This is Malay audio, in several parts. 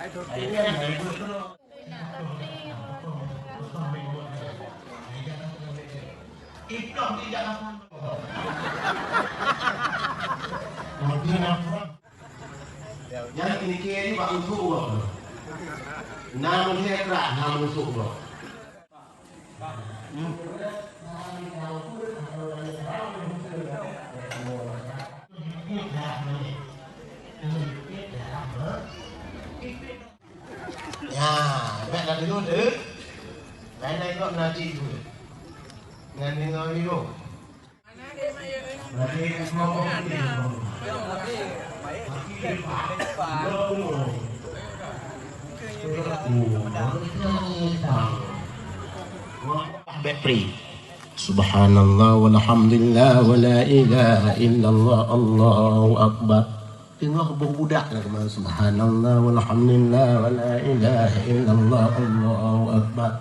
Ibnu tidak lakukan. Yang ini kiri pak untuk uang. Namun dia kerak, namun untuk uang. Ya, baiklah dulu deh. Baiklah ikut nanti dulu. Nanti ngomong dulu. Nanti ngomong dulu. Battery. Subhanallah walhamdulillah wala ilaha illallah Allahu akbar. Tengok budak lah kemana. Subhanallah walhamdulillah wala ilaha illallah Allahu akbar.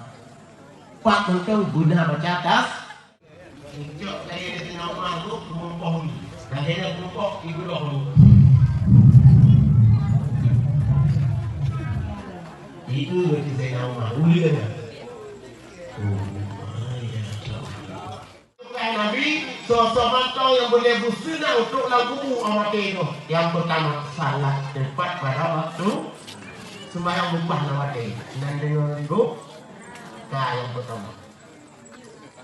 Pak tentang guna baca atas. Tunjuk saya di tengah makhluk mengumpul. Saya mengumpul ibu dahulu. Itu berarti saya nama mulia. Nabi sosok mantau yang boleh bersunnah untuk lagu awak itu. Yang pertama salat tepat pada waktu sembahyang bumbah awak itu. Dan dengan itu, yang pertama.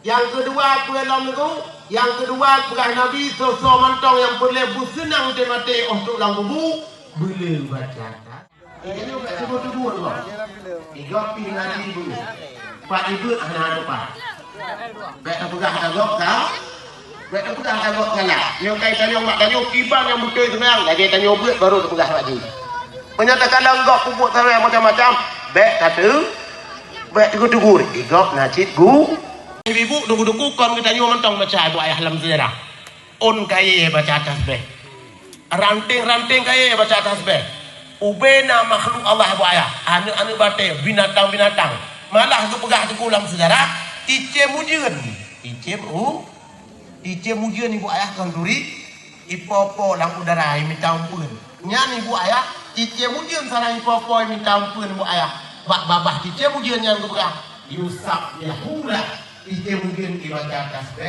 Yang kedua pulang itu, yang kedua perang Nabi sosok mantau yang boleh bersunnah untuk lagu boleh baca. Ini juga sebut dua loh. Tiga pilihan ibu. Pak ibu anak apa? Baik pegang agak kau. Baik pegang agak kalah. Yang kaitan yang mak tanya kibang yang betul sebenarnya. Lagi tanya buat baru pegang lagi. Menyatakan enggak pupuk sama macam-macam. Baik satu. Baik tegur-tegur. Igok nacit gu. Ibu duku-duku kon kita nyu mentong baca ibu ayah lam sejarah. On kaya baca tasbih. Ranting-ranting kaya baca tasbih. Ubena makhluk Allah ibu ayah. Anu-anu batai binatang-binatang. Malah tu pegang tekulam sejarah. Ice mujian, ice mujian ibu ayah kan duri, ipopo lang udara minta ampun. Nyan ibu ayah, ice mujian salah ipopo minta ampun ibu ayah. Bak babah ice mujian yang kebelah, Yusuf Yahulah, ice mujian ibadah tasbih.